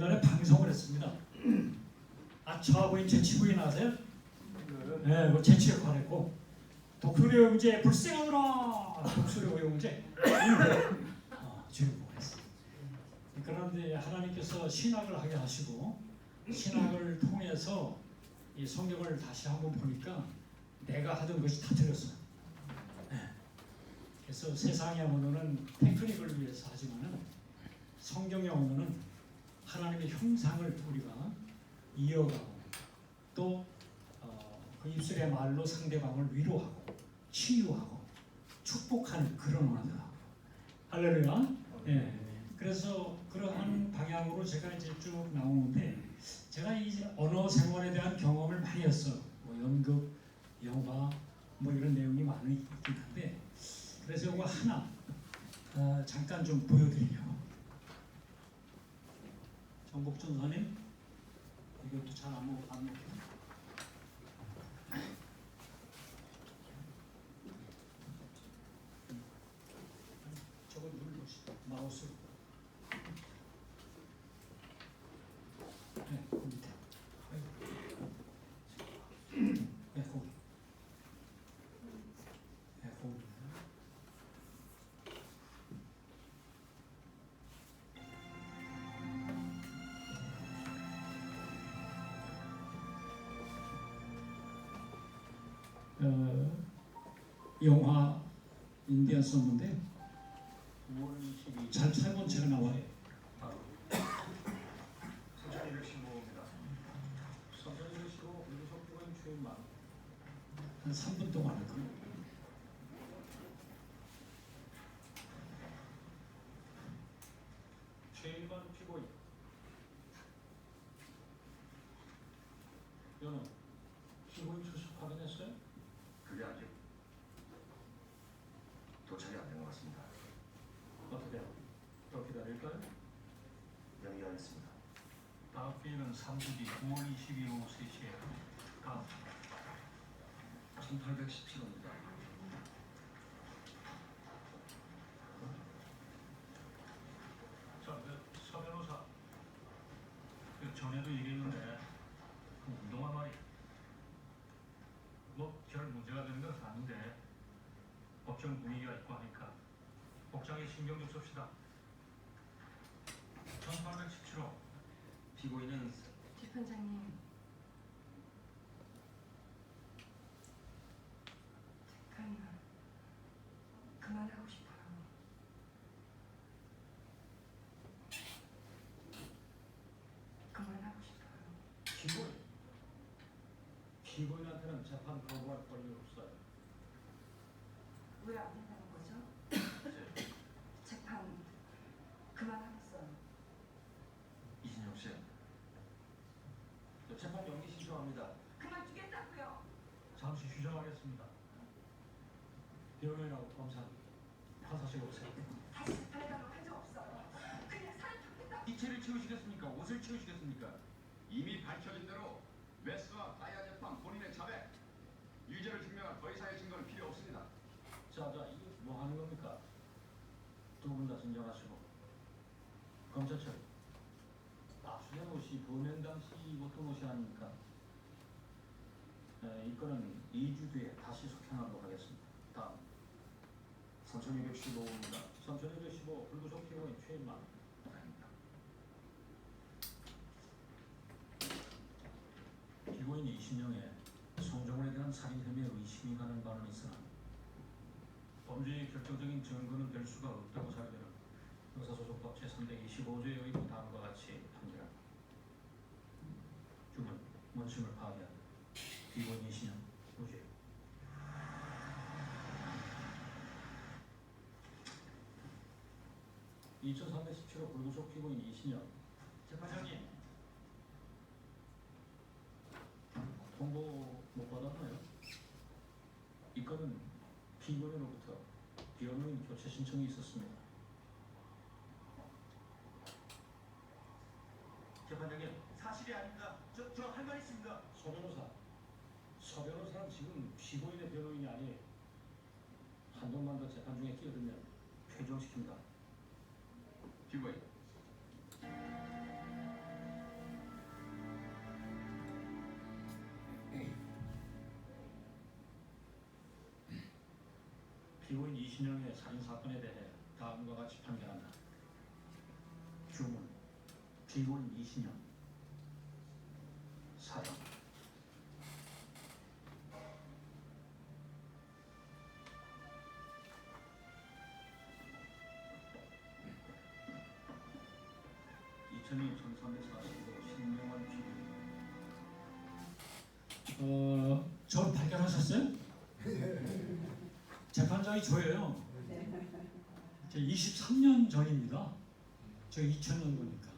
전에 방송을 했습니다. 아차하고인 재치구인 아세요? 네, 그 재치에 관했고 독수리 형제 불쌍하더라. 독수리 형제 주인공을 했어요. 그런데 하나님께서 신학을 하게 하시고 신학을 통해서 이 성경을 다시 한번 보니까 내가 하던 것이 다 틀렸어요. 네. 그래서 세상의 언어는 테크닉을 위해서 하지만은 성경의 언어는 하나님의 형상을 우리가 이어가고 또 그 입술의 말로 상대방을 위로하고 치유하고 축복하는 그런 언어더라고요. 할렐루야. 네. 그래서 그러한 방향으로 제가 이제 쭉 나오는데 제가 이 언어 생활에 대한 경험을 많이 했어요. 뭐 연극, 영화 뭐 이런 내용이 많이 있긴 한데 그래서 이거 하나 잠깐 좀 보여드리려고. 정복준 선생님 이것도 잘 안 먹혀요. 저거 눌러보시죠. 마우스로. 네, 그 밑에. 네, 거기. 네, 거기. 영화 인디언스였는데 잘 살본 제가 나와요. 3215입니다. 3215 그리고 속도가 최만 한 3분 동안 할 거예요. 최일반 피고인 여는 피고인 출석 확인했어요? 그게 아직 도착이 안 된 것 같습니다. 어떻게 해요? 더 기다릴까요? 연기하겠습니다. 다음 회의는 3주 뒤 9월 22일 오후 3시에 다음 1817호입니다. 자, 서 변호사 전에도 얘기했는데 운동화 말이 뭐 별 문제가 되는 건 아닌데 법정 분위기가 있고 하니까 복장에 신경 좀 씁시다. 1817호 피고인은 재판장님, 잠깐만 그만하고 싶어요. 그만하고 싶어요. 피고인한테는 재판 거부할 권리 없어요. 왜 안 된다는 거죠? 재판 그만하겠어요. 이진영 씨, 재판 연기 신청합니다. 그만두겠다고요. 잠시 휴정하겠습니다. 변호인하고 검사 판사실 오세요. 다시 재판에 가면 한 적 없어요. 그냥 사람 잡겠다. 이체를 채우시겠습니까? 옷을 채우시겠습니까? 이미 밝혀진 대로 웨스와 다이아 재판 본인의 자백, 유죄를 증명할 더 이상의 증거는 필요 없습니다. 자, 이게 뭐 하는 겁니까? 두 분 다 진정하시고 검찰 처리. 압수된 옷이 범행 당시 어떤 옷이 아닙니까? 이 건은 2주 뒤에 다시 속행하도록 하겠습니다. 다음 3215호입니다. 3215 불구속 피고인 최인만. 아닙니다. 피고인 이신영의 송정훈에 대한 살인 혐의에 의심이 가는 바는 있으나 범죄의 결정적인 증거는 될 수가 없다고 사유되는 형사소송법 제325조에 의한 다음과 같이 판결합니다. 주문, 원심을 파기한 피고인 이신영 무죄. (2317호) 불구속 피고인 이신영 재판장님, 통보 못 받았나요? 이 건은 피고인으로부터 변호인 교체 신청이 있었습니다. 재판장님, 사실이 아닙니다. 저 할 말 있습니다. 서 변호사는 지금 피고인의 변호인이 아니에요. 한동만 더 재판 중에 끼어들면 퇴정시킵니다. 피고인, 피고인 이신영의 살인 사건에 대해 다음과 같이 판결한다. 주문. 피고인 이신영 사형. 이천이 1345 신명원 피고인. 저 발견하셨어요? 재판장이 저예요. 제 23년 전입니다. 저 2000년도니까.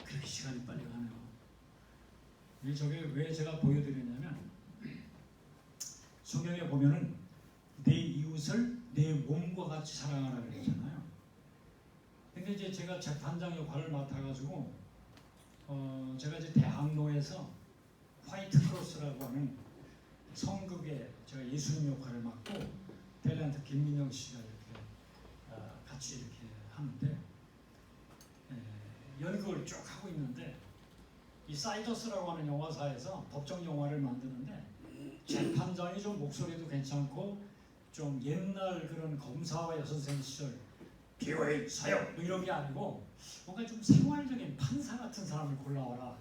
그렇게 시간이 빨리 가네요. 이게 저게 왜 제가 보여드리냐면 성경에 보면은 내 이웃을 내 몸과 같이 사랑하라 그랬잖아요. 근데 이제 제가 재판장 역할을 맡아가지고 제가 이제 대학로에서 화이트 크로스라고 하는 성극에 제가 예수님 역할을 맡고 탤런트 김민영 씨가 이렇게 같이 이렇게 하는데 연극을 쭉 하고 있는데 이 사이더스라고 하는 영화사에서 법정 영화를 만드는데 재판장이 좀 목소리도 괜찮고 좀 옛날 그런 검사와 여선생 시절 피고인 사형 뭐 이런 게 아니고 뭔가 좀 생활적인 판사 같은 사람을 골라와라.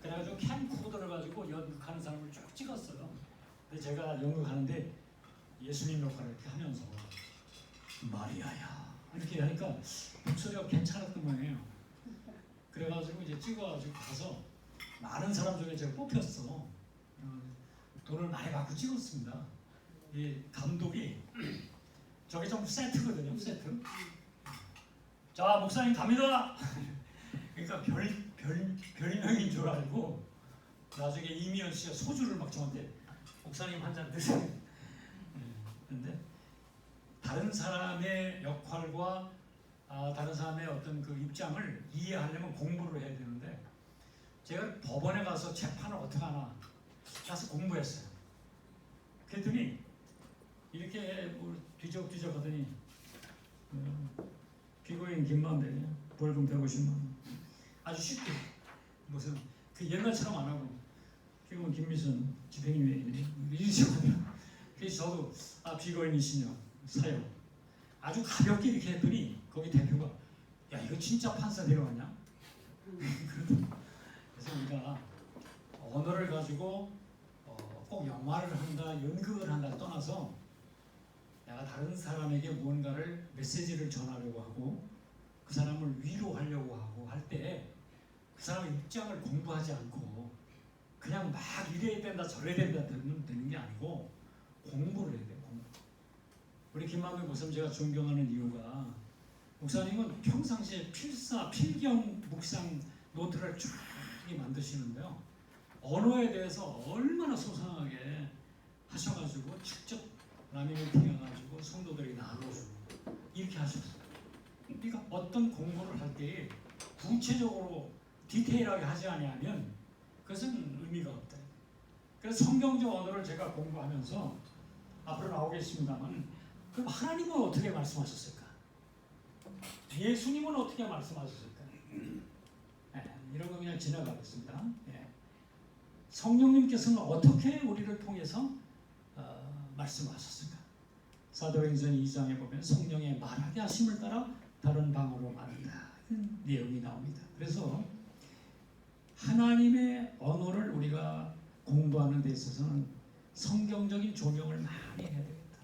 그래가지고 캠코더를 가지고 연극하는 사람을 쭉 찍었어요. 근데 제가 연극하는데 예수님 역할을 이렇게 하면서 마리아야 이렇게 하니까 목소리가 괜찮았던 모양이에요. 그래가지고 이제 찍어가지고 가서 많은 사람 중에 제가 뽑혔어. 돈을 많이 받고 찍었습니다. 이 감독이 저게 좀 세트거든요, 세트. 자, 목사님 갑니다. 그러니까 별명인 줄 알고 나중에 이미연 씨가 소주를 막 저한테 목사님 한 잔 드세요. 근데 다른 사람의 역할과 다른 사람의 어떤 그 입장을 이해하려면 공부를 해야 되는데 제가 법원에 가서 재판을 어떻게 하나 가서 공부했어요. 그랬더니 이렇게 뭐 뒤적뒤적 하더니 피고인 김만배 벌금 150만 원 아주 쉽게 무슨 그 옛날처럼 안 하고 피고인 김미선 집행유예 이러시거든요. 그래서 저도 피고인이시냐 사형 아주 가볍게 이렇게 했더니 거기 대표가 야 이거 진짜 판사 데려왔냐? 그래서 우리가 언어를 가지고 꼭 영화를 한다 연극을 한다 떠나서 내가 다른 사람에게 무언가를 메시지를 전하려고 하고 그 사람을 위로하려고 하고 할 때 그 사람의 입장을 공부하지 않고 그냥 막 이래야 된다 저래야 된다 되는 게 아니고 공부를 해야 돼요. 공부. 우리 김만배 목사님 제가 존경하는 이유가 목사님은 평상시에 필경 묵상 노트를 쭉 만드시는데요. 언어에 대해서 얼마나 소상하게 하셔가지고 직접 라미미팅 해가지고 성도들이 나눠주고 이렇게 하셨어요. 그러니까 어떤 공부를 할 때 구체적으로 디테일하게 하지 않으면 그것은 의미가 없다. 그래서 성경적 언어를 제가 공부하면서 앞으로 나오겠습니다만 그럼 하나님은 어떻게 말씀하셨을까? 예수님은 어떻게 말씀하셨을까? 이런 거 그냥 지나가겠습니다. 성령님께서는 어떻게 우리를 통해서 말씀하셨을까? 사도행전 2장에 보면 성령의 말하게 하심을 따라 다른 방언으로 말한다. 이런 내용이 나옵니다. 그래서 하나님의 언어를 우리가 공부하는 데 있어서는 성경적인 조명을 많이 해야 되겠다.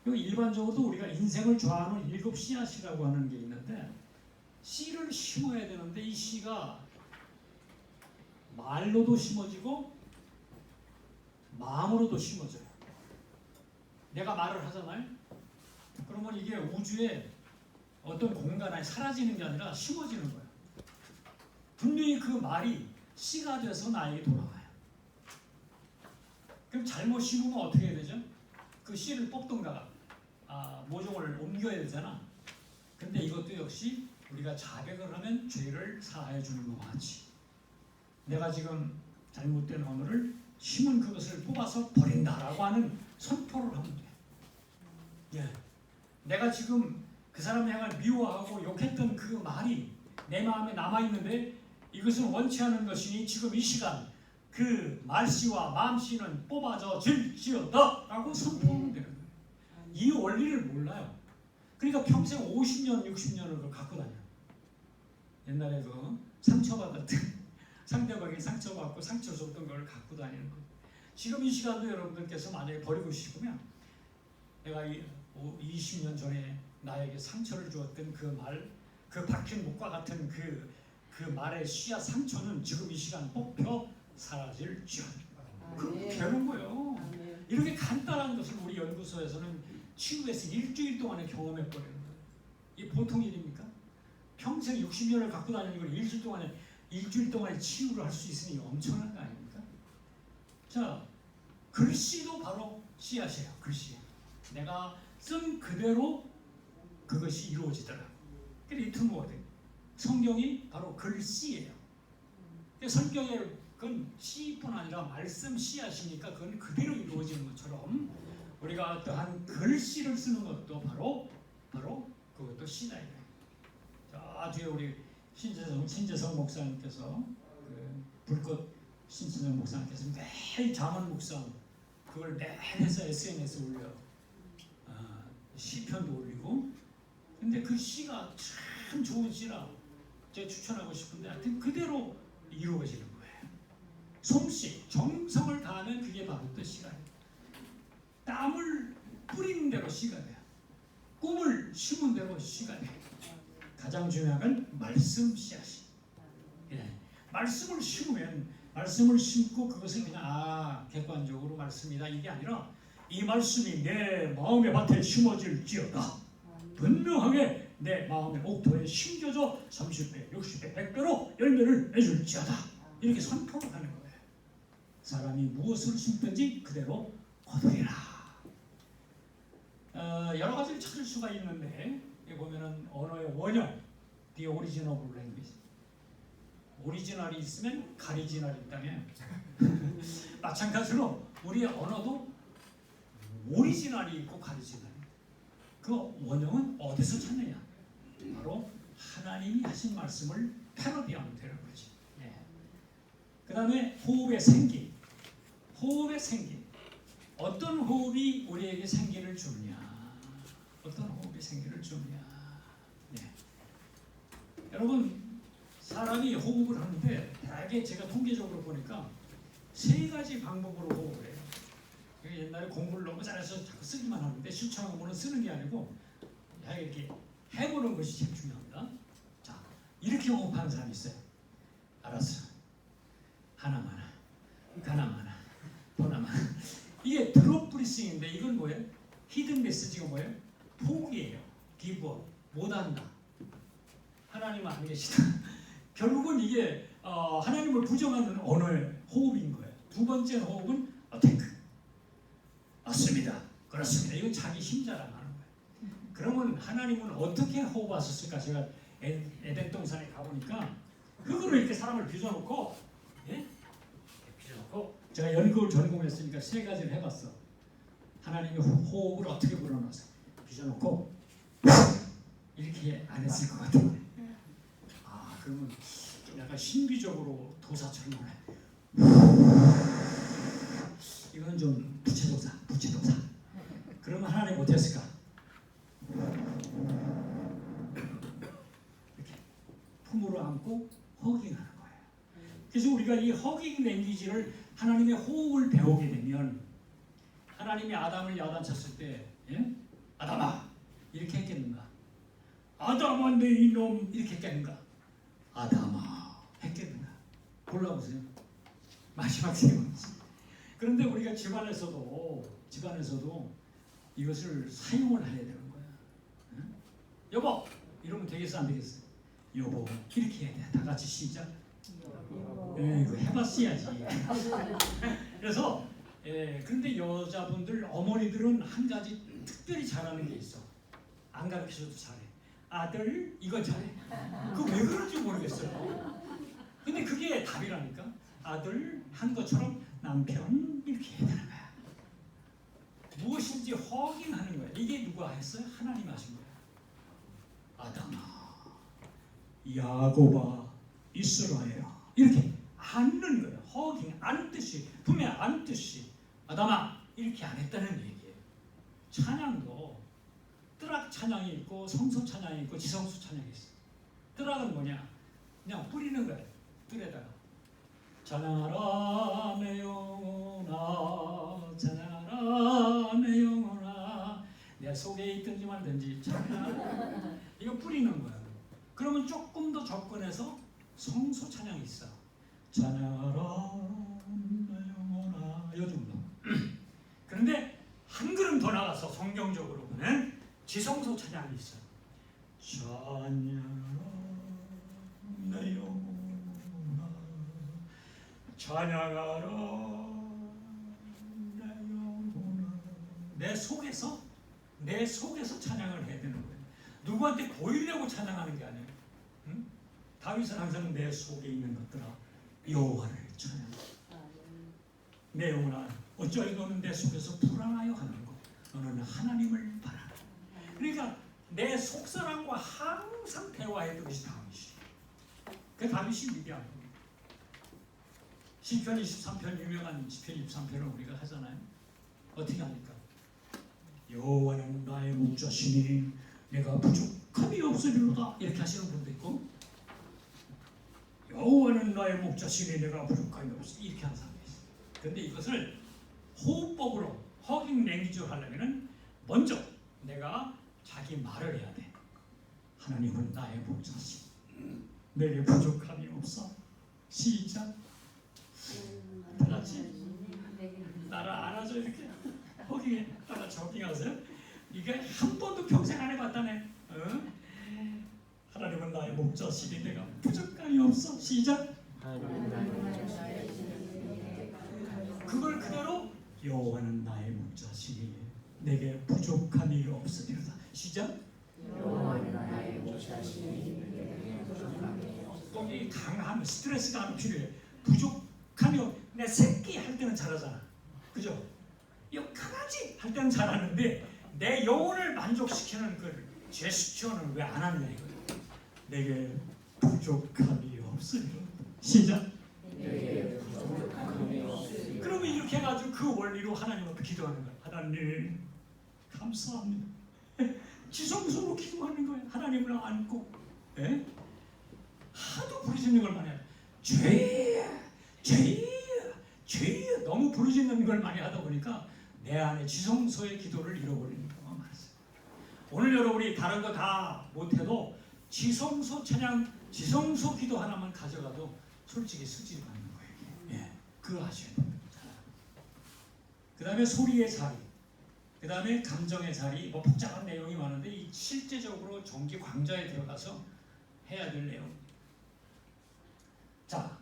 그리고 일반적으로 우리가 인생을 좌우하는 7 씨앗이라고 하는 게 있는데 씨를 심어야 되는데 이 씨가 말로도 심어지고 마음으로도 심어져요. 내가 말을 하잖아요. 그러면 이게 우주에 어떤 공간에 사라지는 게 아니라 심어지는 거예요. 분명히 그 말이 씨가 돼서 나에게 돌아와요. 그럼 잘못 심으면 어떻게 해야 되죠? 그 씨를 뽑던가 모종을 옮겨야 되잖아. 근데 이것도 역시 우리가 자백을 하면 죄를 사하여 주는 것과 같이 내가 지금 잘못된 언어를 심은 그것을 뽑아서 버린다라고 하는 선포를 하면 돼. 내가 지금 그 사람을 향해 미워하고 욕했던 그 말이 내 마음에 남아있는데 이것은 원치 않은 것이니 지금 이 시간 그 말씨와 마음씨는 뽑아져 질지어다 라고 선포하면 되는 거예요. 이 원리를 몰라요. 그러니까 평생 50년, 60년을 그걸 갖고 다녀. 옛날에 그 상처받았던 상대방이 상처받고 상처 줬던 걸 갖고 다니는 거. 지금 이 시간도 여러분들께서 만약에 버리고 싶으면 내가 20년 전에 나에게 상처를 주었던 그 말, 그 박힌 목과 같은 그 말의 씨앗 상처는 지금 이 시간 뽑혀 사라질지어다. 그렇게 되는 거예요. 이렇게 간단한 것을 우리 연구소에서는 치유해서 일주일 동안에 경험해버리는 거예요. 이게 보통 일입니까? 평생 60년을 갖고 다니는 걸 일주일 동안에 치유를 할 수 있으니 엄청난 거 아닙니까? 자, 글씨도 바로 씨앗이에요. 글씨. 내가 쓴 그대로 그것이 이루어지더라고. 그게 리트모거든. 성경이 바로 글씨예요. 성경의 그건 씨뿐 아니라 말씀 씨앗이니까 그건 그대로 이루어지는 것처럼 우리가 어떠한 글씨를 쓰는 것도 바로 그것도 씨다. 자, 뒤에 우리 신재성 목사님께서 그 불꽃 신재성 목사님께서 매일 자문 묵상 그걸 매일 해서 SNS에 올려. 시편도 올리고. 근데 그 시가 참 좋은 시라 제가 추천하고 싶은데 하여튼 그대로 이루어지는 거예요. 솜씨, 정성을 다하면 그게 바로 또 시가 돼요. 땀을 뿌리는 대로 시가 돼요. 꿈을 심은 대로 시가 돼요. 가장 중요한 건 말씀 씨앗이. 예. 말씀을 심으면 말씀을 심고 그것을 그냥 객관적으로 말씀이다 이게 아니라 이 말씀이 내 마음의 밭에 심어질지어다. 분명하게 내 마음의 옥토에 심겨져 30배, 60배, 100배로 열매를 맺을지어다. 이렇게 선포를 하는 거예요. 사람이 무엇을 심든지 그대로 거두리라. 여러 가지를 찾을 수가 있는데 여기 보면은 언어의 원형, the original language. 오리지널이 있으면 가리지널이 있다면 마찬가지로 우리의 언어도 오리지널이 있고 가리지널이 있고 그 원형은 어디서 찾느냐? 바로 하나님이 하신 말씀을 패러디하면 되는 거지. 예. 그 다음에 호흡의 생기. 호흡의 생기. 어떤 호흡이 우리에게 생기를 주느냐? 어떤 호흡이 생기를 주느냐? 예. 여러분 사람이 호흡을 하는데 대개 제가 통계적으로 보니까 3가지 방법으로 호흡을 해요. 옛날에 공부를 너무 잘해서 자꾸 쓰기만 하는데 실천하고는 쓰는 게 아니고 이렇게 해보는 것이 제일 중요합니다. 자, 이렇게 호흡하는 사람이 있어요. 알았어. 하나만 가나마나 보나마나. 이게 드롭 브리싱인데 이건 뭐예요? 히든 메시지가 뭐예요? 포기예요. 기브업. 못한다. 하나님 안 계시다. 결국은 이게 하나님을 부정하는 언어의 호흡인 거예요. 두 번째 호흡은 어테크. 맞습니다. 그렇습니다. 이건 자기 힘 자랑하는 거예요. 그러면 하나님은 어떻게 호흡하셨을까? 제가 에덴 동산에 가보니까 흙으로 이렇게 사람을 빚어놓고, 예? 빚어놓고 제가 연극을 전공했으니까 3가지를 해봤어. 하나님이 호흡을 어떻게 불어넣어서 빚어놓고 이렇게 안 했을 것 같은데. 그러면 좀 약간 신비적으로 도사처럼 하네. 이건 좀 부채도사. 그러면 하나님 어땠을까? 이렇게 품으로 안고 허깅하는 거예요. 그래서 우리가 이 허깅 랭귀지를 하나님의 호흡을 배우게 되면 하나님이 아담을 야단쳤을 때, 예? 아담아 이렇게 했겠는가? 아담아 내 이놈 이렇게 했겠는가? 아담아 했겠는가? 골라보세요. 마지막 3번째. 그런데 우리가 집안에서도 이것을 사용을 해야 되는 거야. 응? 여보 이러면 되겠어 안 되겠어? 여보 이렇게 해야 돼. 다 같이 시작. 이거 해봤어야지. 그래서 그런데 여자분들 어머니들은 한 가지 특별히 잘하는 게 있어. 안 가르쳐줘도 잘해. 아들 이거 잘해. 그거 왜 그런지 모르겠어요. 근데 그게 답이라니까. 아들 한 것처럼 남편 이렇게 해야 되는 거야. 무엇인지 허깅하는 거야. 이게 누가 했어요? 하나님 하신 거야. 아담아, 야곱아, 이스라엘아 이렇게 안는 거예요. 허깅 안듯이 분명 안듯이 아담아 이렇게 안 했다는 얘기예요. 찬양도 찬양이 있고 성소 찬양이 있고 지성소 찬양이 있어. 뜰학은 뭐냐? 그냥 뿌리는 거예요. 뜰에다가 찬양하라 내 영혼아, 찬양하라 내 영혼아, 내 속에 있든지 말든지 찬양하라. 이거 뿌리는 거야. 그러면 조금 더 접근해서 성소 찬양이 있어. 찬양하라 내 영혼아, 이 정도. 그런데 한 걸음 더 나가서 성경적으로 보면 지성소 찬양이 있어. 찬양하라 내 영혼아, 찬양하라 내 영혼아. 내 속에서 찬양을 해야 되는 거예요. 누구한테 보이려고 찬양하는 게 아니에요. 응? 다윗은 항상 내 속에 있는 것들아 여호와를 찬양해. 내 영혼아, 어찌하여 너는 내 속에서 불안하여 하는고, 너는 하나님을 바라라. 그러니까 내 속사람과 항상 대화했던 것이 다윗이. 그 다윗이 위대한 겁니다. 시편 23편, 유명한 시편 23편을 우리가 하잖아요. 어떻게 합니까? 여호와는 나의 목자시니 내가 부족함이 없으리로다, 이렇게 하시는 분도 있고, 여호와는 나의 목자시니 내가 부족함이 없으리, 이렇게 하는 사람이 있어요. 그런데 이것을 호흡법으로 허깅 랭귀지로 하려면 먼저 내가 자기 말을 해야 돼. 하나님은 나의 목자시, 내게 부족함이 없어. 시작. 다 같이 나를 안아줘. 이렇게 허깅에 따라 저깅하세요. 이게 한 번도 평생 안 해봤다네. 하나님은 나의 목자시니 내가 부족함이 없어. 시작. 그걸 그대로 여호와는 나의 목자시니 내게 부족함이 없으리로다. 시작. 여호와는 나의 목자시니 내게 부족함이 없으리로다. 거기 강함, 스트레스가 안 필요해. 부족함이 내 새끼 할 때는 잘하잖아. 그죠? 이 강아지 할 때는 잘하는데 내 영혼을 만족시키는 그 제스처는 왜 안 하느냐 이거야. 내게 부족함이 없으리로다. 시작. 내게 부족함이 없으리로다. 그러면 이렇게 해가지고 그 원리로 하나님 앞에 기도하는 거야. 하나님 감사합니다. 지성소로 기도하는 거야. 하나님을 안고. 예? 하도 부르짖는 걸 많이 해. 죄야, 죄야, 죄야. 너무 부르짖는 걸 많이 하다 보니까 내 안에 지성소의 기도를 잃어버리는 경우가 많았어요. 오늘 여러분이 다른 거 다 못해도 지성소 찬양, 지성소 기도 하나만 가져가도 솔직히 수준이 맞는 거예요. 예, 그거 아셔야 됩니다. 그 다음에 소리의 자리, 그 다음에 감정의 자리, 뭐 복잡한 내용이 많은데 이 실제적으로 정기 광자에 들어가서 해야 될 내용. 자,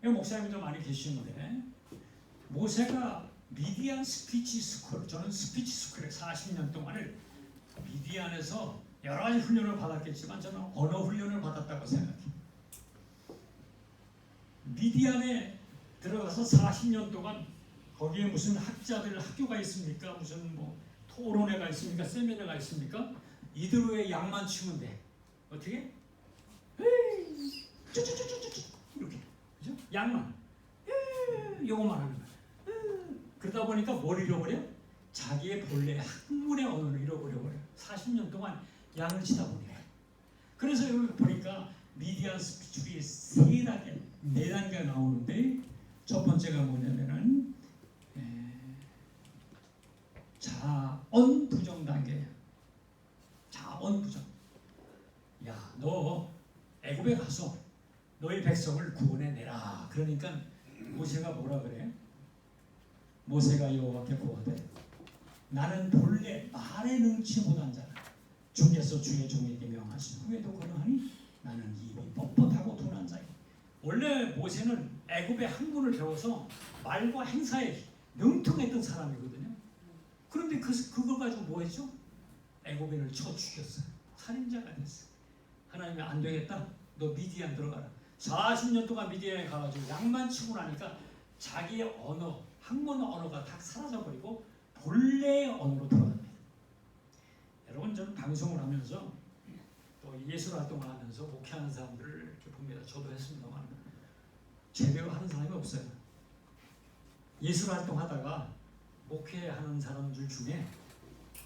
여기 목사님도 많이 계시는데 모세가 미디안 스피치 스쿨, 저는 스피치 스쿨에 40년 동안을 미디안에서 여러 가지 훈련을 받았겠지만 저는 언어 훈련을 받았다고 생각해요. 미디안에 들어가서 40년 동안 거기에 무슨 학자들 학교가 있습니까? 무슨 뭐 토론회가 있습니까? 세미나가 있습니까? 이대로의 양만 치면 돼. 어떻게? 이렇게, 그죠? 양만, 요거만 하는 거야. 그러다 보니까 뭘 잃어버려? 자기의 본래 학문의 언어를 잃어버려버려. 40년 동안 양을 치다 보니까. 그래서 여기 보니까 미디안 스피치가 세 단계, 네 단계가 나오는데 첫 번째가 뭐냐면은 자언 부정 단계야. 자언 부정. 야, 너 애굽에 가서 너희 백성을 구원해 내라. 그러니까 모세가 뭐라 그래? 모세가 여호와께 고하되 나는 본래 말에 능치 못한 자라. 주께서 주의 종에게 명하신 후에도 그러하니 나는 입이 뻣뻣하고 둔한 자이다. 원래 모세는 애굽의 학문을 배워서 말과 행사에 능통했던 사람이거든요. 그런데 그거 가지고 뭐 했죠? 애굽인을 쳐 죽였어요. 살인자가 됐어요. 하나님이 안 되겠다. 너 미디안 들어가라. 40년 동안 미디안에 가가지고 양만 치고 나니까 자기의 언어, 학문 언어가 다 사라져버리고 본래의 언어로 돌아갑니다. 여러분, 저는 방송을 하면서 또 예술 활동을 하면서 목회하는 사람들을 이렇게 봅니다. 저도 했습니다만 제대로 하는 사람이 없어요. 예술 활동하다가 목회하는 사람들 중에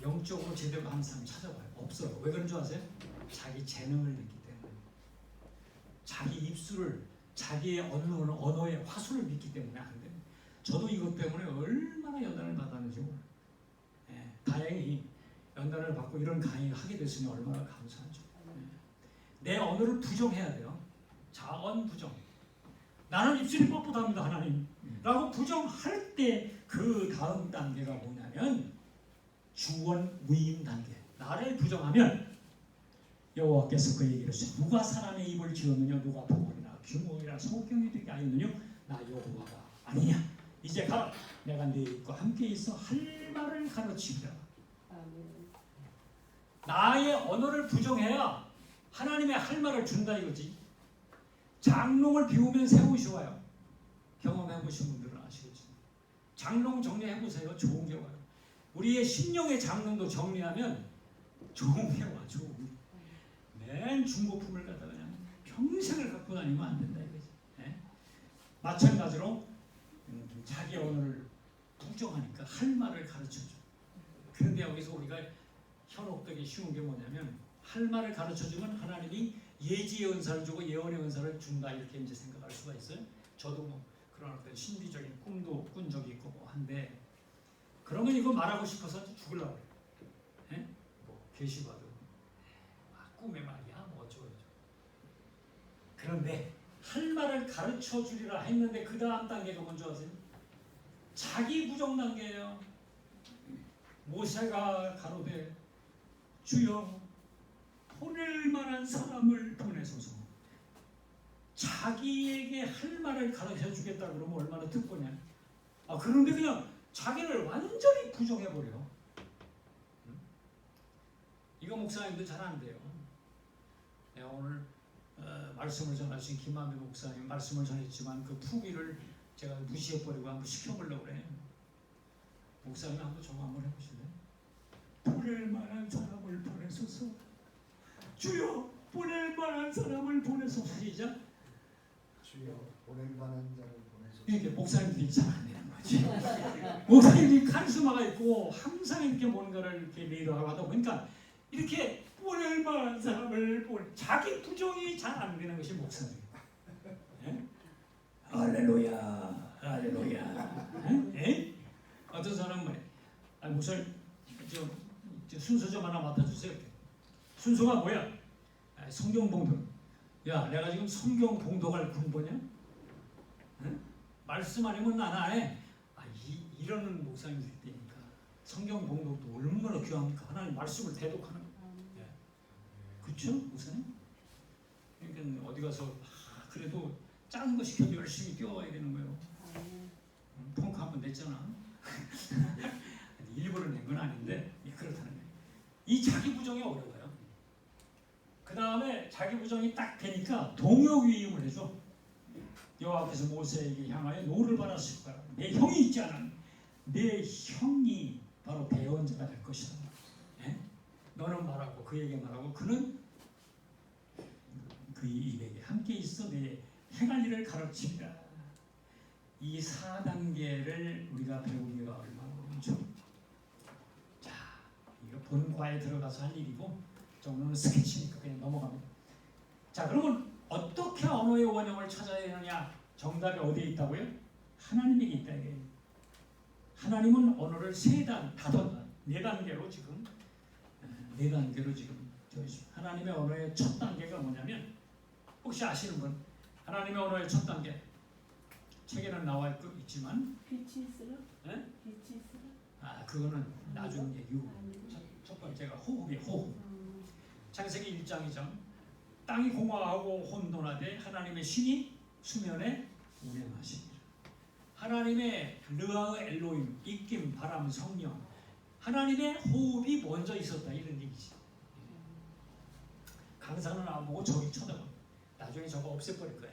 영적으로 제대로 하는 사람 찾아봐요. 없어요. 왜 그런 줄 아세요? 자기 재능을 믿기 때문에. 자기 입술을, 자기의 언어의 화술을 믿기 때문에 안 돼요. 저도 이것 때문에 얼마나 연단을 받았는지 몰라요. 예, 다행히 연단을 받고 이런 강의를 하게 됐으니 얼마나 감사하죠. 예. 내 언어를 부정해야 돼요. 자언 부정. 나는 입술이 뻣뻣합니다 하나님 라고 부정할 때 그 다음 단계가 뭐냐면 주원 위임 단계. 나를 부정하면 여호와께서 그에게 이르시되 누가 사람의 입을 지었느냐 누가 보물이나 규모이나 소경이 되게 하였느냐 나 여호와가 아니냐. 이제 가라. 내가 네 입과 함께 있어 할 말을 가르치리라. 나의 언어를 부정해야 하나님의 할 말을 준다 이거지. 장롱을 비우면 새 옷이 와요. 경험해보신 분들은 아시겠지. 장롱 정리해보세요. 좋은 게 와요. 우리의 심령의 장롱도 정리하면 좋은 게 와. 좋은 게. 맨 중고품을 갖다가 그냥 평생을 갖고 다니면 안 된다 이거지. 네? 마찬가지로 자기 언어를 부정하니까 할 말을 가르쳐줘. 그런데 여기서 우리가 현혹되기 쉬운 게 뭐냐면 할 말을 가르쳐주면 하나님이 예지의 은사를 주고 예언의 은사를 준다 이렇게 이제 생각할 수가 있어요. 저도 뭐 그런 어떤 신비적인 꿈도 꾼 적이 있고 뭐 한데 그러면 이거 말하고 싶어서 죽으려고 그래요. 예? 뭐 계시봐도 꿈의 말이야 뭐 어쩌고 저쩌고. 그런데 할 말을 가르쳐 주리라 했는데 그 다음 단계가 뭔지 아세요? 자기 부정 단계예요. 모세가 가로되 주여 보낼 만한 사람을 보내소서. 자기에게 할 말을 가르쳐 주겠다 그러면 얼마나 뜻보냐. 그런데 그냥 자기를 완전히 부정해버려. 이거 목사님들 잘 안 돼요. 내가 오늘 말씀을 전하신 김한배 목사님 말씀을 전했지만 그 푸기를 제가 무시해버리고 한번 시켜보려고 그래. 목사님 한번 저거 한번 해보실래요? 보낼 만한 사람을 보내소서. 주여 보낼 만한 사람을 보내소서. 시작. 주여 보낼 만한 자를 보내소서. 이렇게 목사님들이 잘 안 되는 거지. 목사님들이 카리스마가 있고 항상 이렇게 뭔가를 이렇게 리더하고 하다 보니까 이렇게 보낼 만한 사람을 자기 부정이 잘 안 되는 것이 목사님. 예? 할렐루야, 할렐루야. 예? 어떤 사람은 목사님 저 순서 좀 하나 맡아주세요. 순서가 뭐야? 성경 봉독. 야, 내가 지금 성경 봉독할 군보냐? 응? 말씀 아니면 난 안 해. 이러는 목사님들이 있다니까. 성경 봉독도 얼마나 귀합니까? 하나님 말씀을 대독하는 거. 예. 그렇죠, 목사님? 그러니까 어디 가서 그래도 작은 거 시켜도 열심히 뛰어와야 되는 거예요. 펑크 한번 냈잖아. 일부러 낸 건 아닌데 그렇다는 거예요. 이 자기 부정이 어려워요. 그 다음에 자기 부정이 딱 되니까 동역위임을 해줘. 여호와께서 모세에게 향하여 노를 받았을 거라. 내 형이 있지 않아. 내 형이 바로 대언자가 될 것이다. 예? 너는 말하고 그에게 말하고 그는 그 입에게 함께 있어 내 행할 일을 가르치리라. 이 4단계를 우리가 배우기가 얼마나 어렵죠. 자, 이거 본과에 들어가서 할 일이고 정도는 스케치니까 그냥 넘어갑니다. 자, 그러면 어떻게 언어의 원형을 찾아야 되느냐? 정답이 어디에 있다고요? 하나님에게 있다 이게. 하나님은 언어를 4단계로 지금 4단계로 지금 하나님의 언어의 첫 단계가 뭐냐면 혹시 아시는 분? 하나님의 언어의 첫 단계 책에는 나와 있지만 빛이 있으라? 네? 빛이 있으라? 그거는 나중 얘기고 첫 번째가 호흡이에요. 호흡. 창세기 1장 땅이 공허하고 혼돈하되 하나님의 신이 수면에 운행하시니라. 하나님의 르아 엘로임, 입김, 바람, 성령, 하나님의 호흡이 먼저 있었다 이런 얘기지. 강사는 안 보고 저기 쳐다봐. 나중에 저거 없애버릴 거야.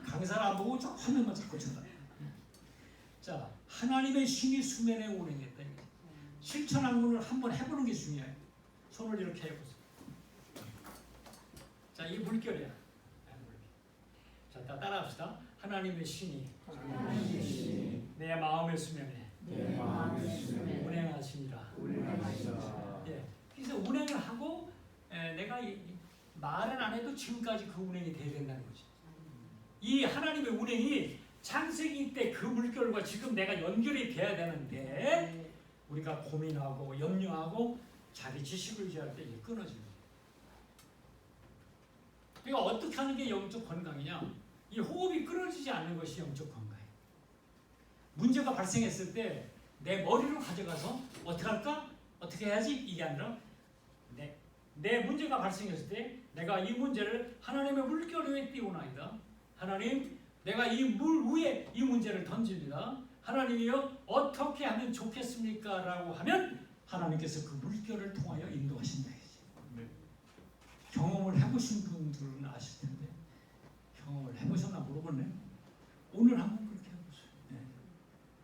강사를 안 보고 저 화면만 자꾸 쳐다봐. 자, 하나님의 신이 수면에 운행했다. 실천학문을 한번 해보는 게 중요해요. 손을 이렇게 해보세요. 자, 이 물결이야. 자, 따라합시다. 하나님의 신이 내 마음의 수면에 내 마음의 숨에 운행하시니라. 운행하시니라. 예. 그래서 운행을 하고 내가 말은 안 해도 지금까지 그 운행이 돼야 된다는 거지. 이 하나님의 운행이 창세기 때 그 물결과 지금 내가 연결이 돼야 되는데 우리가 고민하고 염려하고 자기 지식을 의지할 때 이게 끊어지는 거예요. 그러니까 어떻게 하는 게 영적 건강이냐? 이 호흡이 끊어지지 않는 것이 영적 건강이에요. 문제가 발생했을 때 내 머리로 가져가서 어떻게 할까? 어떻게 해야지? 이게 아니라 내 문제가 발생했을 때 내가 이 문제를 하나님의 물결 위에 띄우나이다. 하나님, 내가 이 물 위에 이 문제를 던집니다. 하나님이여 어떻게 하면 좋겠습니까? 라고 하면 하나님께서 그 물결을 통하여 인도하신다. 경험을 해보신 분들은 아실 텐데 경험을 해보셨나 모르겠네. 오늘 한번 그렇게 해보세요. 네.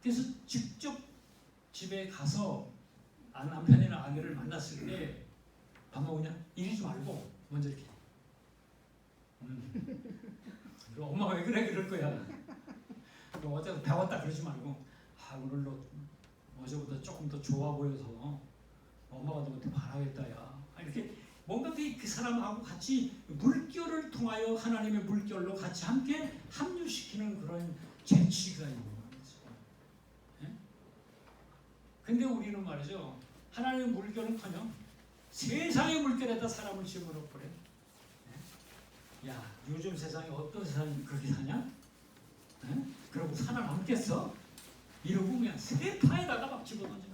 그래서 직접 집에 가서 남편이나 아내를 만났을 때 밥 먹으냐? 이러지 말고 먼저 이렇게 그럼 엄마가 왜 그래? 그럴 거야. 그럼 어제도 배웠다 그러지 말고 오늘도 어제보다 조금 더 좋아 보여서 엄마가 너한테 바라겠다 야. 이렇게 뭔가 그 사람하고 같이 물결을 통하여 하나님의 물결로 같이 함께 합류시키는 그런 재치가 있는 거죠. 예? 근데 우리는 말이죠. 하나님의 물결은커녕 세상의 물결에다 사람을 집어넣어 버려. 예? 야, 요즘 세상에 어떤 세상이 그렇게 사냐? 예? 그러고 살아남겠어? 이러고 그냥 세파에다가 막 집어넣는 거야.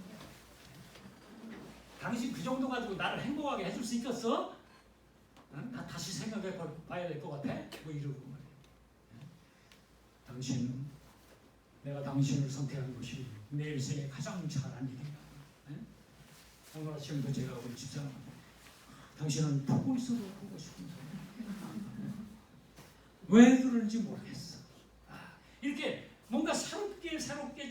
당신 그 정도 가지고 나를 행복하게 해줄 수 있겠어? 응? 다시 생각해 봐야 될 것 같아? 뭐 이러고 말이야. 당신, 내가 당신을 선택한 것이 내 인생에 가장 잘한 일이야. 오늘 아침에도 제가 우리 집사람한테 당신은 보고 있어도 보고 싶은 사람. 왜 그런지 모르겠어. 이렇게 뭔가 새롭게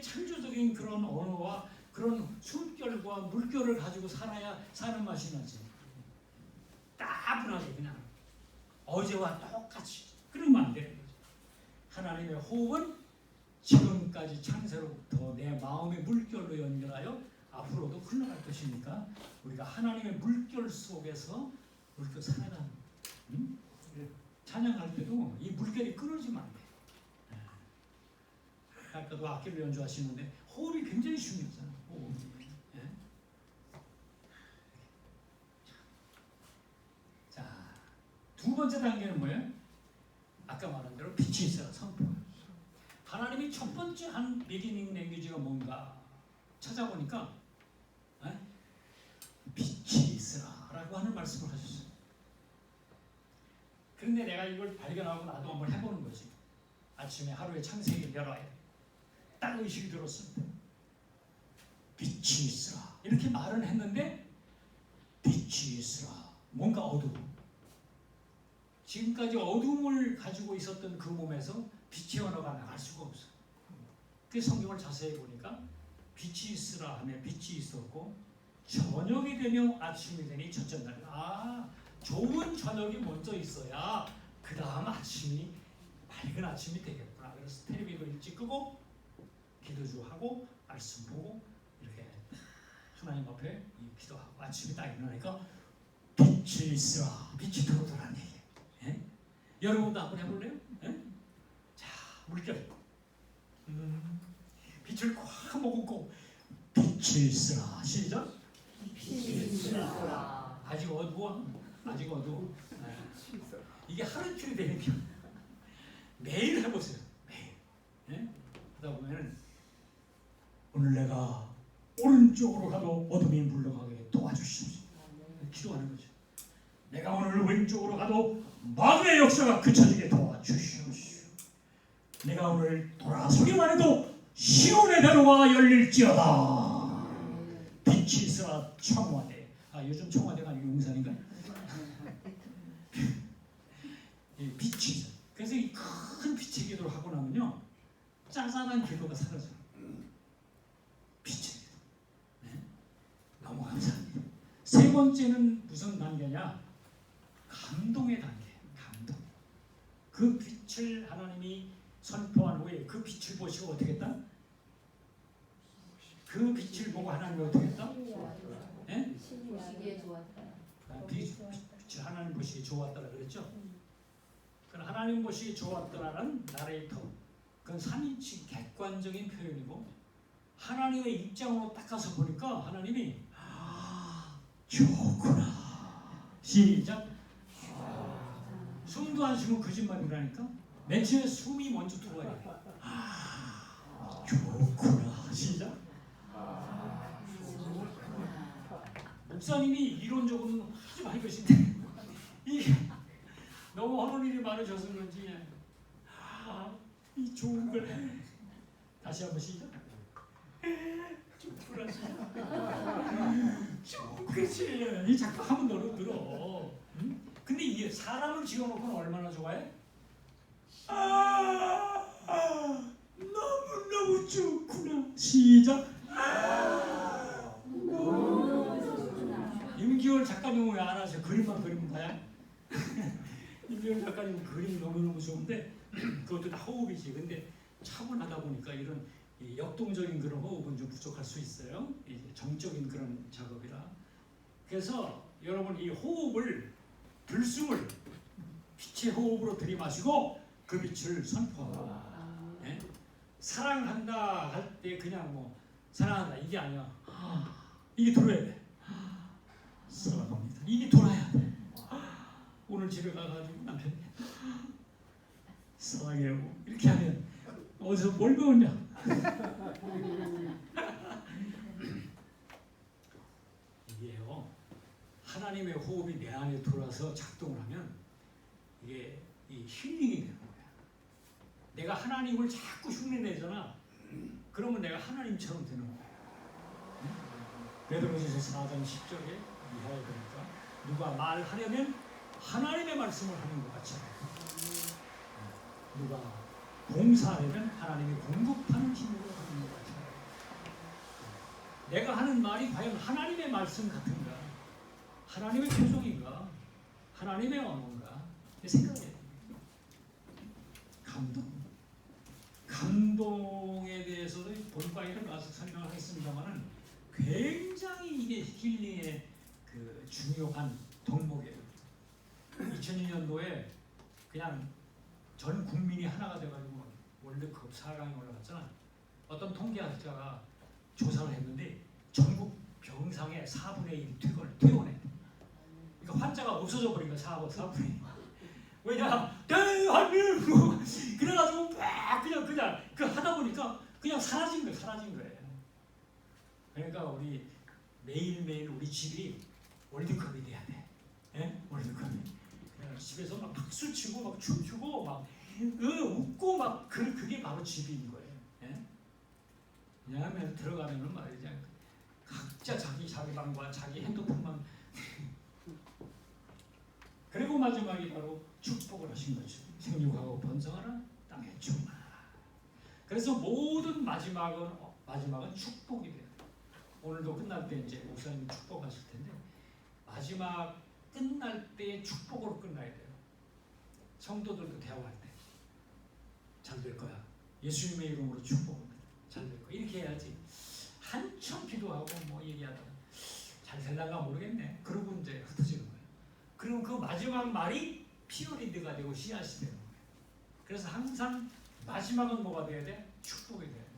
창조적인 그런 언어와 그런 숨결과 물결을 가지고 살아야 사는 맛이 나지. 따분하게 그냥 어제와 똑같이 그러면 안 되는 거지. 하나님의 호흡은 지금까지 창세로부터 내 마음의 물결로 연결하여 앞으로도 흘러갈 것이니까 우리가 하나님의 물결 속에서 물결 살아가는 찬양할 때도 이 물결이 끊어지면 안 돼. 아까도 악기를 연주하시는데 호흡이 굉장히 중요하잖아요. 호흡이. 예? 자, 두 번째 단계는 뭐예요? 아까 말한 대로 빛이 있어요. 선포. 하나님이 첫 번째 한 비기닝 랭귀지가 뭔가 찾아보니까 빛이 있으라 라고 하는 말씀을 하셨어요. 그런데 내가 이걸 발견하고 나도 한번 해보는 거지. 아침에 하루에 창세기를 열어야 돼. 딱 의식이 들었습니다. 빛이 있으라 이렇게 말은 했는데 빛이 있으라 뭔가 어두워. 지금까지 어둠을 가지고 있었던 그 몸에서 빛의 언어가 나갈 수가 없어. 그 성경을 자세히 보니까 빛이 있으라 하며 빛이 있었고 저녁이 되며 아침이 되니 첫째 날. 좋은 저녁이 먼저 있어야 그 다음 아침이 밝은 아침이 되겠구나. 그래서 텔레비도 일찍 끄고 기도 하고 말씀 보고 이렇게 하나님 앞에 기도하고 아침에 딱 일어나니까 빛이 있으라. 빛이 들어오더라는 얘기예요. 예? 여러분도 한번 해볼래요? 예? 자, 물결 빛을 꽉 머금고 빛이 있으라. 시작. 빛이 있으라. 아직 어두워. 아직 어두워. 예. 이게 하루 이틀이 되니까 매일 해보세요. 매일. 예? 그러다 보면은 오늘 내가 오른쪽으로 가도 어둠이 물러가게 도와주시옵소서. 기도하는 거죠. 내가 오늘 왼쪽으로 가도 마귀의 역사가 그쳐지게 도와주시옵소서. 내가 오늘 돌아서기만 해도 시온의 대로가 열릴지어다. 빛이 있으라 청와대. 요즘 청와대가 아니고 용산인가? 빛이 있어. 그래서 이 큰 빛의 기도를 하고 나면요 짜잘한 기도가 사라져요. 빛의 기도. 네? 너무 감사합니다. 세 번째는 무슨 단계냐? 감동의 단계예요. 감동. 그 빛을 하나님이 선포한 후에 그 빛을 보시고 어떻게 했다? 그 빛을 보고 하나님이 어떻게 했다? 예? 보시기에 좋았다. 빛을 하나님 보시기에 좋았다라 그랬죠? 그건 하나님 보시기에 좋았다라는 나레이터, 그건 3인칭 객관적인 표현이고 하나님의 입장으로 딱 가서 보니까 하나님이 좋구나. 시작. 숨도 안 쉬면 거짓말이라니까. 맨 처음에 숨이 먼저 들어와야 돼. 좋구나. 시작. 목사님이 이론적으로는 하지 마 이것인데 이게 너무 하는 일이 많으셔서 그런지 이 좋은 걸 해. 다시 한번 시작. 좋구나. 그렇지. 이 자꾸 하면 너는 늘어. 응? 근데 이게 사람을 지어놓고는 얼마나 좋아해? 너무너무 좋구나. 시작. 임기월 작가님은 왜 안 하세요? 그림만 그리면 다야? 임기월 작가님은 그림이 너무너무 좋은데 그것도 다 호흡이지. 근데 차분하다 보니까 이런 이 역동적인 그런 호흡은 좀 부족할 수 있어요. 이제 정적인 그런 작업이라. 그래서 여러분 이 호흡을 들숨을 빛의 호흡으로 들이마시고 그 빛을 선포하라. 예? 사랑한다 할 때 그냥 뭐 사랑한다 이게 아니야. 이게 들어야 돼. 사랑합니다. 이게 돌아야 돼. 오늘 집에 가가지고 남편이 사랑해요 이렇게 하면 어디서 뭘 배웠냐? 이게요 하나님의 호흡이 내 안에 들어와서 작동을 하면 이게 이 힐링이 되는 거야. 내가 하나님을 자꾸 흉내내잖아. 그러면 내가 하나님처럼 되는 거야. 베드로전서 4장 10절에 이하에 보니까 누가 말하려면 하나님의 말씀을 하는 것 같잖아요. 누가 봉사하려면 하나님이 공급하는 힘으로 하는 것 같아요. 내가 하는 말이 과연 하나님의 말씀 같은가? 하나님의 표정인가? 하나님의 언어인가? 생각해야 돼요. 감동에 대해서도 본방에는 가서 설명하겠습니다만은 굉장히 이게 힐링의 그 중요한 덕목이에요. 2002년도에 그냥 전 국민이 하나가 돼가지고 월드컵 4강에 올라갔잖아. 어떤 통계학자가 조사를 했는데 전국 병상의 4분의 1 퇴원해. 그러니까 환자가 없어져 버린 거야. 4분의 1. 왜냐? 대한민국 그래가지고 막 그냥 그 하다 보니까 그냥 사라진 거예요. 그러니까 우리 매일매일 우리 집이 월드컵이 돼야 돼. 예? 월드컵이. 집에서 막 박수 치고 막 춤추고 막 웃고 막 그게 바로 집인 거예요. 예? 왜냐하면 들어가면은 말이죠. 각자 자기 방과 자기 핸드폰만 그리고 마지막이 바로 축복을 하신 거죠. 생육하고 번성하라 땅에 충만하라. 그래서 모든 마지막은 축복이 돼요. 오늘도 끝날 때 이제 목사님 축복하실 텐데 마지막 끝날 때 축복으로 끝나야 돼요. 성도들도 대화할 때 잘 될 거야. 예수님의 이름으로 축복합니다. 잘 될 거야. 이렇게 해야지. 한참 기도하고 뭐 얘기하다가 잘 될란가 모르겠네. 그러고 이제 흩어지는 거예요. 그럼 그 마지막 말이 피어리드가 되고 씨앗이 되는 거예요. 그래서 항상 마지막은 뭐가 돼야 돼? 축복이 돼야 돼.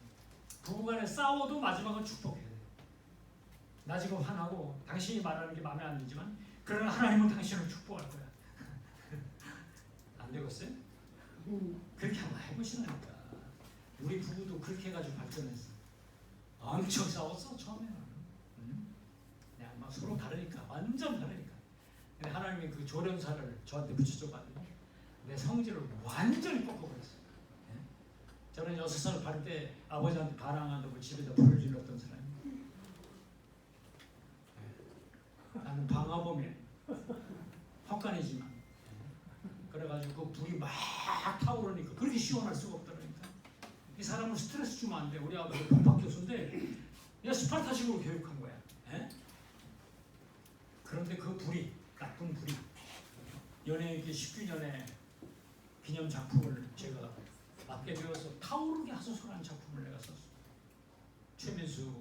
부부간에 싸워도 마지막은 축복해야 돼. 나 지금 화나고 당신이 말하는 게 마음에 안 들지만 그러나 하나님은 당신을 축복할 거야. 안 되겠어요? 그렇게 한번 해보시라니까. 우리 부부도 그렇게 해가지고 발전했어. 엄청 싸웠어 처음에는. 그냥 막 서로 다르니까 완전 다르니까. 근데 하나님이 그 조련사를 저한테 붙여줘가지고 내 성질을 완전히 꺾어버렸어. 예? 저는 6살 발 때 아버지한테 반항한다고 집에다 불을 질렀던 사람이에요. 나는 방화범이에요. 헛간이지만. 그래가지고 그 불이 막 타오르니까 그렇게 시원할 수가 없더라니까. 이 사람은 스트레스 주면 안 돼. 우리 아버지 법학 교수인데 그냥 스파르타식으로 교육한 거야. 에? 그런데 그 불이 나쁜 불이 연예계 10주년에 기념 작품을 제가 맡게 되어서 타오르게 하소서라는 작품을 내가 썼어. 최민수를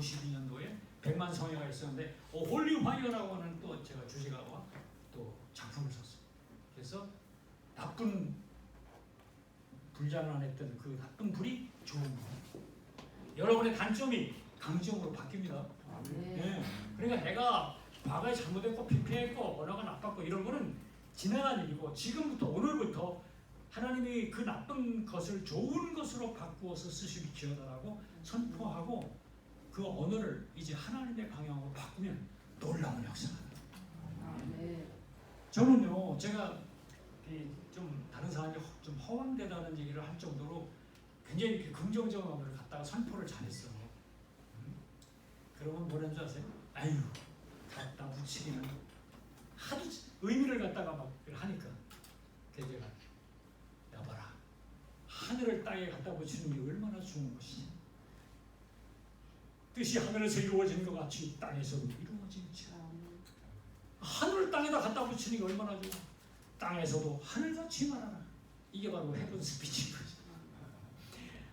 92년도에 100만 성회가 있었는데 홀리 화이어라고 하는 또 제가 주제가 또 작품을 썼어요. 그래서 나쁜 불장난했던 그 나쁜 불이 좋은 거. 여러분의 단점이 강점으로 바뀝니다. 예. 그러니까 내가 과거에 잘못했고 피폐했고 언어가 나빴고 이런 거는 지나간 일이고 지금부터 오늘부터 하나님이 그 나쁜 것을 좋은 것으로 바꾸어서 쓰시기 기여하라고 선포하고 그 언어를 이제 하나님의 방향으로 바꾸면 놀라운 역사가 나요. 저는요 제가 좀 다른 사람이 좀 허황되다는 얘기를 할 정도로 굉장히 이렇게 긍정적인 언어를 갖다가 선포를 잘했어요. 그러면 뭐라는 줄 아세요? 아유 갖다 붙이기는 하도 의미를 갖다가 막 하니까 그래서 제가 여봐라 하늘을 땅에 갖다 붙이는 게 얼마나 좋은 것이냐. 뜻이 하늘에서 이루어지는 것 같이 땅에서도 이루어지지. 하늘을 땅에다 갖다 붙이는 게 얼마나 좋아. 땅에서도 하늘같이 말하라. 이게 바로 헤븐 스피치인 거죠.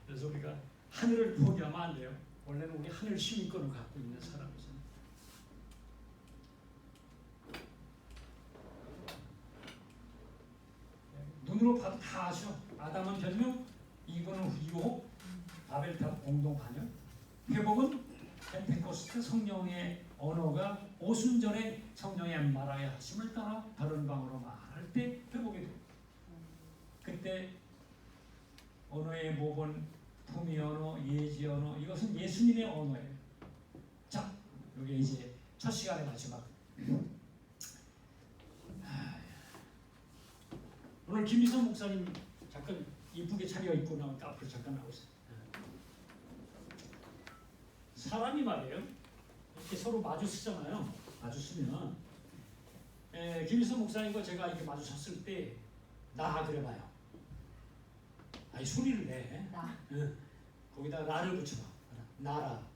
그래서 우리가 하늘을 포기하면 안 돼요. 원래는 우리 하늘 시민권을 갖고 있는 사람이잖아요. 눈으로 봐도 다 아셔. 아담은 변명, 이거는 유혹, 바벨탑 공동 반영, 회복은 펜테코스트 성령의 언어가 오순절에 성령의 말하여 하심을 따라 다른 방으로 말할 때 회복이 돼요. 그때 언어의 모본, 품위 언어, 예지 언어, 이것은 예수님의 언어예요. 자, 여기 이제 첫 시간의 마지막. 오늘 김희선 목사님 잠깐 이쁘게 차려입고 나오니까 앞으로 잠깐 나오세요. 사람이 말이에요. 이렇게 서로 마주 쓰잖아요. 마주 쓰면 김희선 목사님과 제가 이렇게 마주 섰을 때 나 그래봐요. 아니 소리를 내. 나. 거기다 나를 붙여봐. 나라.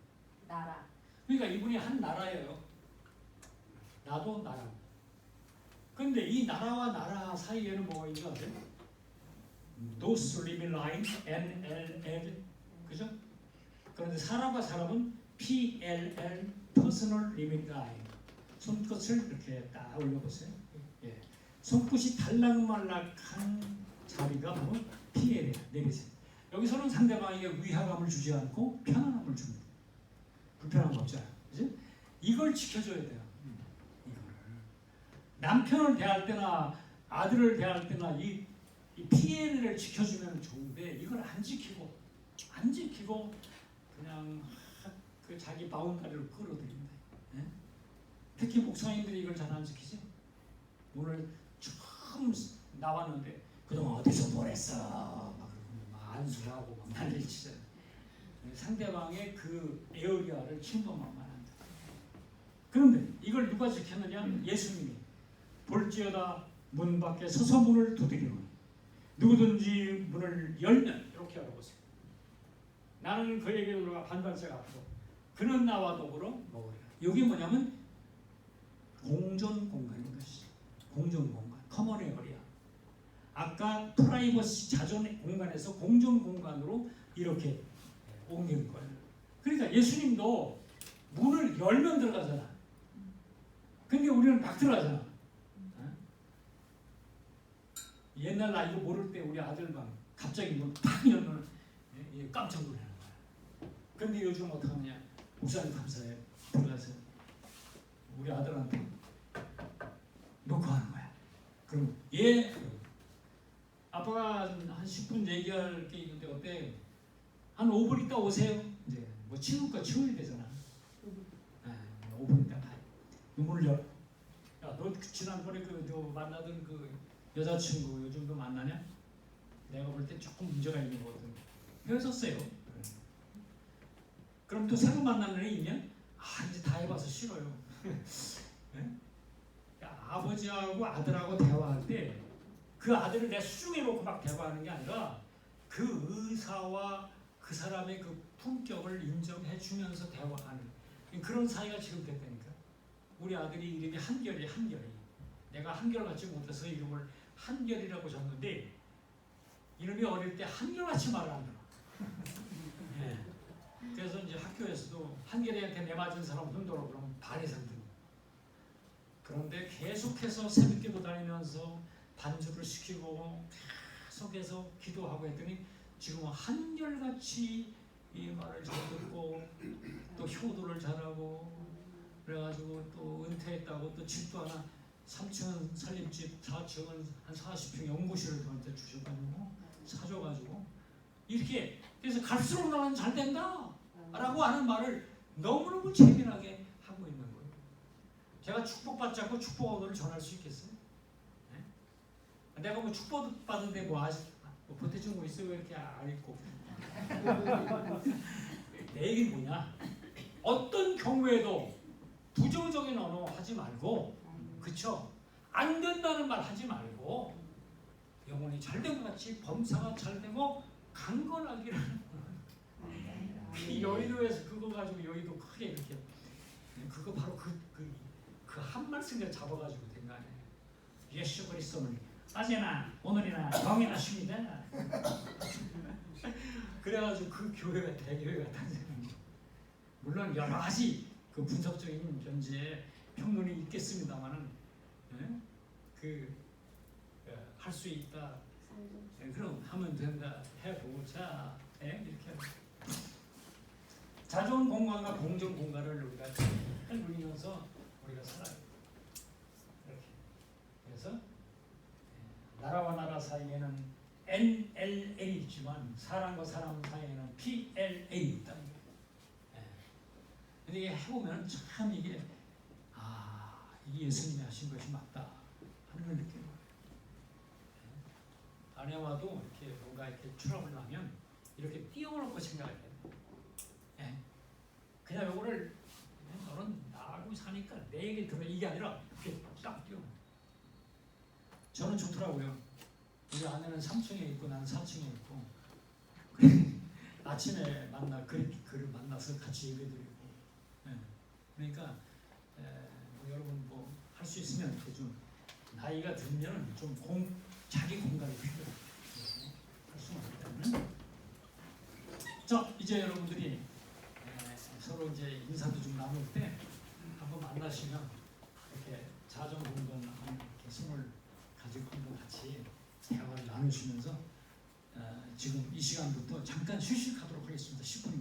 나라. 그러니까 이분이 한 나라예요. 나도 나라. 근데 이 나라와 나라 사이에는 뭐가 있는 거 아세요? Those living line, NLL, 그죠? 그런데 사람과 사람은 PLL, Personal Living Line. 손끝을 이렇게 딱 올려보세요. 예. 손끝이 달락말락한 자리가 바로 PL이에요. 내리세요. 여기서는 상대방에게 위화감을 주지 않고 편안함을 줍니다. 불편한 거 없잖아요. 그죠? 이걸 지켜줘야 돼요. 이거를. 남편을 대할 때나 아들을 대할 때나 이 PL을 지켜주면 좋은데 이걸 안 지키고 그냥 그 자기 바운다리를 끌어들입니다. 네? 특히 목사님들이 이걸 잘 안 지키지? 오늘 처음 나왔는데 그동안 어디서 뭘 했어? 막 안수하고 막 난리를 치잖아요. 상대방의 그 에어리아를 침범하면 안 돼. 그런데 이걸 누가 지켰느냐? 예수님이 볼지어다 문 밖에 서서 문을 두드리노니 누구든지 문을 열면 이렇게 열어보세요. 나는 그에게 들어가 반발짝 앞으로 그는 나와 더불어 먹으리라. 이게 뭐냐면 공존 공간인 것이죠. 공존 공간, 커먼 에어리아. 아까 프라이버시 자존 공간에서 공존 공간으로 이렇게 옮기는 거예요. 그러니까 예수님도 문을 열면 들어가잖아. 근데 우리는 막 들어가잖아. 옛날 나 이거 모를 때 우리 아들방 갑자기 문 팍 열면 깜짝 놀라는 거야. 근데 요즘 어떡하느냐? 목사님 감사해요. 들어가서 우리 아들한테 놓고 하는 거야. 그럼 예. 아빠가 한 10분 얘기할 게 있는데 어때? 한 5분 있다 오세요. 이제 뭐 치울 거 치워야 되잖아. 5분 있다 가요. 문을 열어. 야, 너 지난번에 너 만나던 그 여자친구 요즘도 만나냐? 내가 볼 때 조금 문제가 있는 거거든. 헤어졌어요. 그럼 또 새로 만나는 애 있냐? 이제 다 해봐서 싫어요. 네? 아버지하고 아들하고 대화할 때 그 아들을 내 수중에 놓고 막 대화하는 게 아니라 그 의사와 그 사람의 그 품격을 인정해 주면서 대화하는 그런 사이가 지금 됐다니까. 우리 아들이 이름이 한결이. 내가 한결같이 못해서 이름을 한결이라고 줬는데 이름이 어릴 때 한결같이 말을 안 들어. 네. 그래서 이제 학교에서도 한겨레한테 내맞은 사람 흔들어 그러면 반 이상 들고. 그런데 계속해서 새벽기도 다니면서 반주를 시키고 계속해서 기도하고 했더니 지금 한결같이 이 말을 잘 듣고 또 효도를 잘하고 그래가지고 또 은퇴했다고 또 집도 하나 3층은 살림집 4층은 한 40평 연구실을 저한테 주셔가지고 사줘가지고 이렇게 그래서 갈수록 나는 잘 된다 라고 하는 말을 너무너무 재미나게 하고 있는 거예요. 제가 축복받지 않고 축복 언어를 전할 수 있겠어요? 네? 내가 뭐 축복받은데 뭐 아직 뭐 보태준 거 있어요? 왜 이렇게 안 읽고 내 얘기는 뭐냐, 어떤 경우에도 부정적인 언어 하지 말고, 그쵸? 안 된다는 말 하지 말고 영혼이 잘된 것 같이 범사가 잘되고 강건하기를. 이 여의도에서 그거 가지고 여의도 크게 이렇게 그거 바로 그 한 말씀에 잡아가지고 된 거 아니에요. 예수 그리스도는 어제나 오늘이나 동일하십니다. 그래가지고 그 교회가 대교회가 탄생한 거예요. 물론 여러 가지 그 분석적인 견지에 평론이 있겠습니다만은 할 수 있다. 그럼 하면 된다. 해보자. 이렇게 자존 공간과 공정 공간을 우리가 잘 누리면서 우리가 살아요. 이렇게. 그래서 나라와 나라 사이에는 NLA 있지만 사람과 사람 사이에는 PLA 있다는 거예요. 근데 이게 해보면 참 이게 이게 예수님이 하신 것이 맞다 하는 걸 느끼는 거예요. 아내와도 이렇게 뭔가 이렇게 트러블 나면 이렇게 띄워놓고 생각을 해요. 그냥 요거를 너는 나하고 사니까 내 얘기를 들어 이게 아니라 이렇게 딱 띄워. 저는 좋더라고요. 우리 아내는 3층에 있고 나는 4층에 있고 아침에 그를 만나서 같이 예배드리고 그러니까 뭐 여러분 뭐 할 수 있으면 이렇게 좀 나이가 들면 좀 자기 공간이 필요해요. 할 수는 없기 때문에. 자, 이제 여러분들이 서로 이제 인사도 좀 나눌 때 한번 만나시면 이렇게 자정 공간 이렇게 손을 가지고 한번 같이 대화를 나누시면서 지금 이 시간부터 잠깐 휴식하도록 하겠습니다. 10분.